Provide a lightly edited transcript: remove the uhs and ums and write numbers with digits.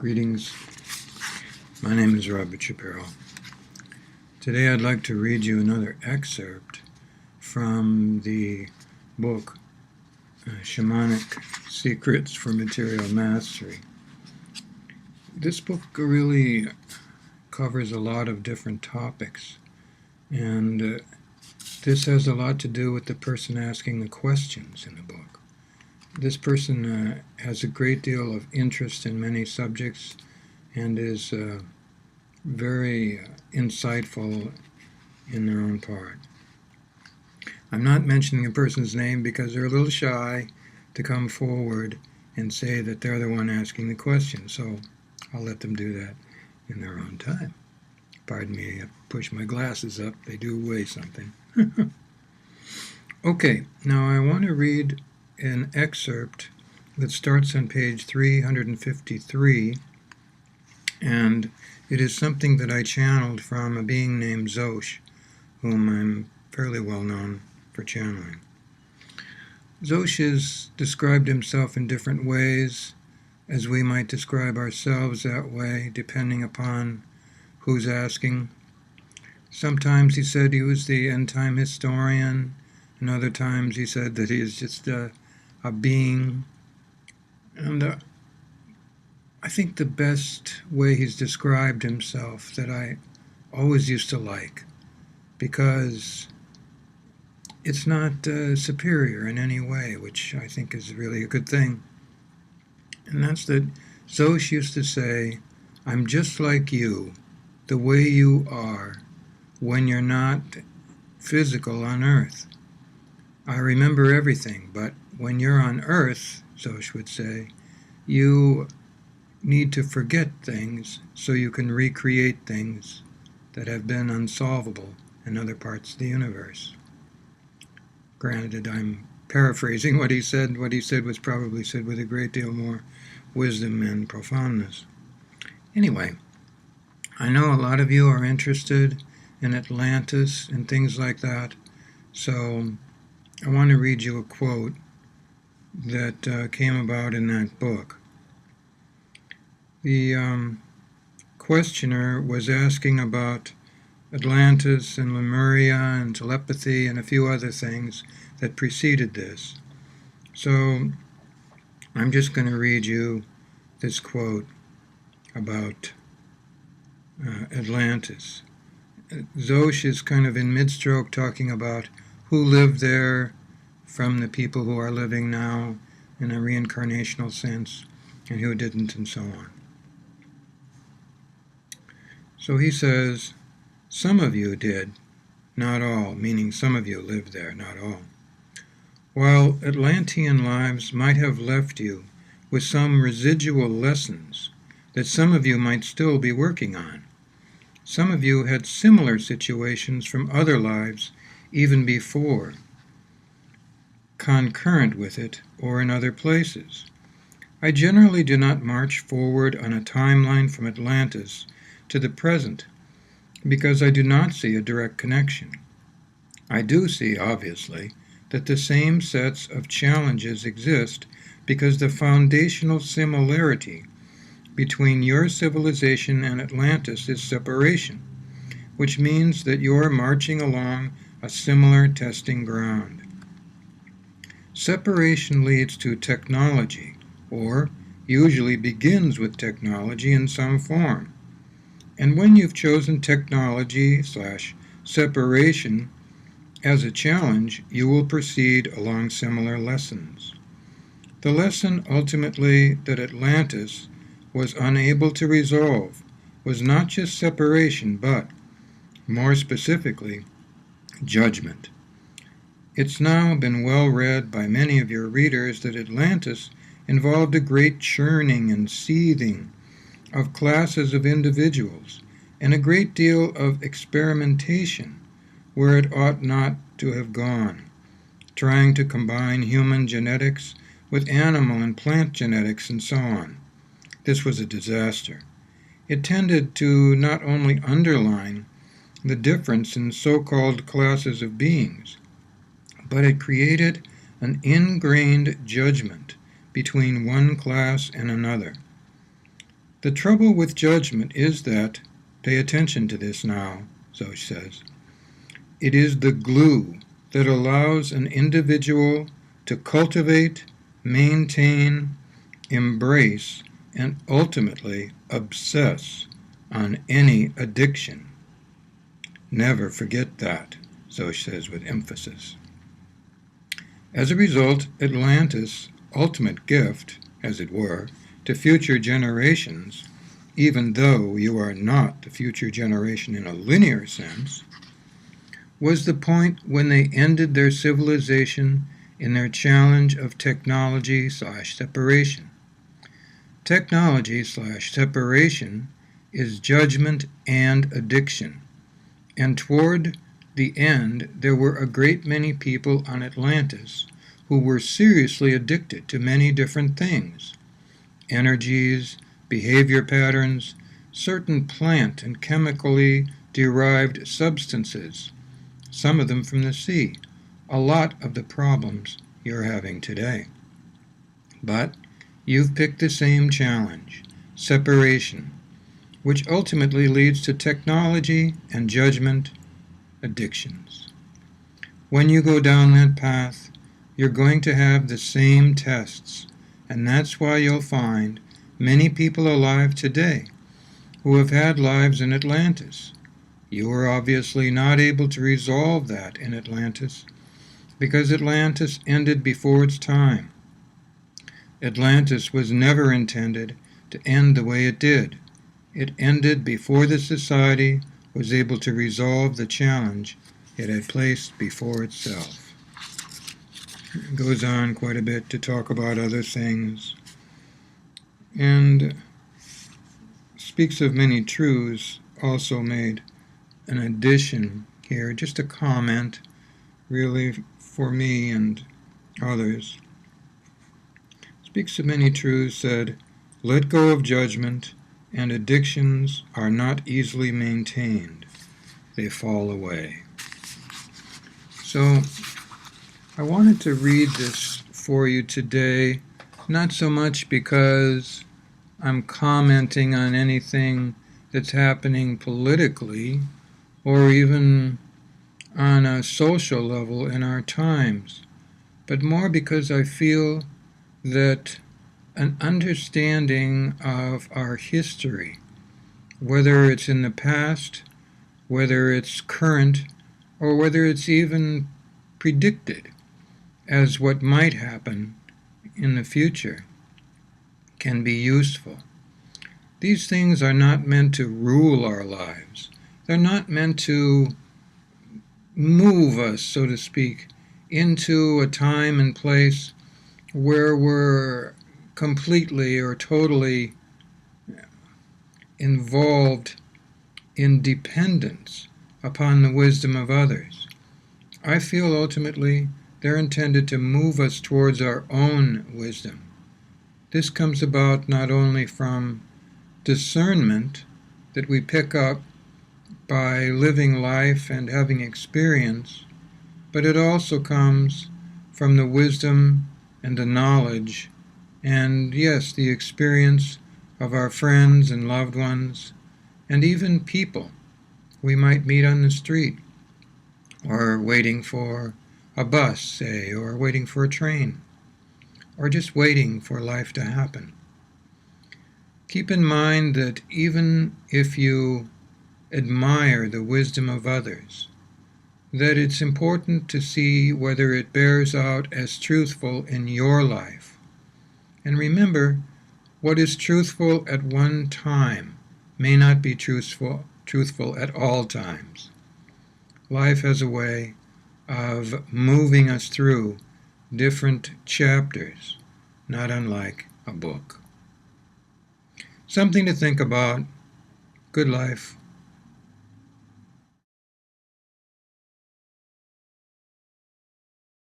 Greetings. My name is Robert Shapiro. Today I'd like to read you another excerpt from the book Shamanic Secrets for Material Mastery. This book really covers a lot of different topics, and this has a lot to do with the person asking the questions in the book. This person has a great deal of interest in many subjects and is very insightful in their own part. I'm not mentioning a person's name because they're a little shy to come forward and say that they're the one asking the question, so I'll let them do that in their own time. Pardon me, I push my glasses up. They do weigh something. Okay, now I want to read an excerpt that starts on page 353, and it is something that I channeled from a being named Zoosh, whom I'm fairly well known for channeling. Zoosh has described himself in different ways, as we might describe ourselves that way, depending upon who's asking. Sometimes he said he was the end-time historian, and other times he said that he is just a being. And I think the best way he's described himself that I always used to like, because it's not superior in any way, which I think is really a good thing. And that's that Zoosh used to say, "I'm just like you, the way you are when you're not physical on Earth. I remember everything, but when you're on Earth," Zoosh would say, "you need to forget things so you can recreate things that have been unsolvable in other parts of the universe." Granted, I'm paraphrasing what he said. What he said was probably said with a great deal more wisdom and profoundness. Anyway, I know a lot of you are interested in Atlantis and things like that, so I want to read you a quote that came about in that book. The questioner was asking about Atlantis and Lemuria and telepathy and a few other things that preceded this. So I'm just going to read you this quote about Atlantis. Zoosh is kind of in mid-stroke talking about who lived there from the people who are living now in a reincarnational sense and who didn't, and so on. So he says, "Some of you did, not all," meaning some of you lived there, not all. "While Atlantean lives might have left you with some residual lessons that some of you might still be working on. Some of you had similar situations from other lives even before, concurrent with it, or in other places. I generally do not march forward on a timeline from Atlantis to the present, because I do not see a direct connection. I do see, obviously, that the same sets of challenges exist because the foundational similarity between your civilization and Atlantis is separation, which means that you are marching along a similar testing ground. Separation leads to technology, or usually begins with technology in some form. And when you've chosen technology/separation as a challenge, you will proceed along similar lessons. The lesson ultimately that Atlantis was unable to resolve was not just separation, but, more specifically, judgment. It's now been well read by many of your readers that Atlantis involved a great churning and seething of classes of individuals and a great deal of experimentation where it ought not to have gone, trying to combine human genetics with animal and plant genetics and so on. This was a disaster. It tended to not only underline the difference in so-called classes of beings, but it created an ingrained judgment between one class and another. The trouble with judgment is that, pay attention to this now, Zoosh says, it is the glue that allows an individual to cultivate, maintain, embrace, and ultimately obsess on any addiction. Never forget that, Zoosh says with emphasis. As a result, Atlantis' ultimate gift, as it were, to future generations, even though you are not the future generation in a linear sense, was the point when they ended their civilization in their challenge of technology/separation. Technology/separation is judgment and addiction, and toward the end there were a great many people on Atlantis who were seriously addicted to many different things: energies, behavior patterns, certain plant and chemically derived substances, some of them from the sea, a lot of the problems you're having today. But you've picked the same challenge, separation, which ultimately leads to technology and judgment addictions. When you go down that path, you're going to have the same tests, and that's why you'll find many people alive today who have had lives in Atlantis. You were obviously not able to resolve that in Atlantis because Atlantis ended before its time. Atlantis was never intended to end the way it did. It ended before the society was able to resolve the challenge it had placed before itself. It goes on quite a bit to talk about other things, and speaks of many truths, also made an addition here, just a comment, really for me and others. Speaks of many truths, said, let go of judgment, and addictions are not easily maintained. They fall away. So, I wanted to read this for you today, not so much because I'm commenting on anything that's happening politically, or even on a social level in our times, but more because I feel that an understanding of our history, whether it's in the past, whether it's current, or whether it's even predicted as what might happen in the future, can be useful. These things are not meant to rule our lives. They're not meant to move us, so to speak, into a time and place where we're completely or totally involved in dependence upon the wisdom of others. I feel ultimately they're intended to move us towards our own wisdom. This comes about not only from discernment that we pick up by living life and having experience, but it also comes from the wisdom and the knowledge and, yes, the experience of our friends and loved ones, and even people we might meet on the street, or waiting for a bus, say, or waiting for a train, or just waiting for life to happen. Keep in mind that even if you admire the wisdom of others, that it's important to see whether it bears out as truthful in your life. And remember, what is truthful at one time may not be truthful at all times. Life has a way of moving us through different chapters, not unlike a book. Something to think about. Good life.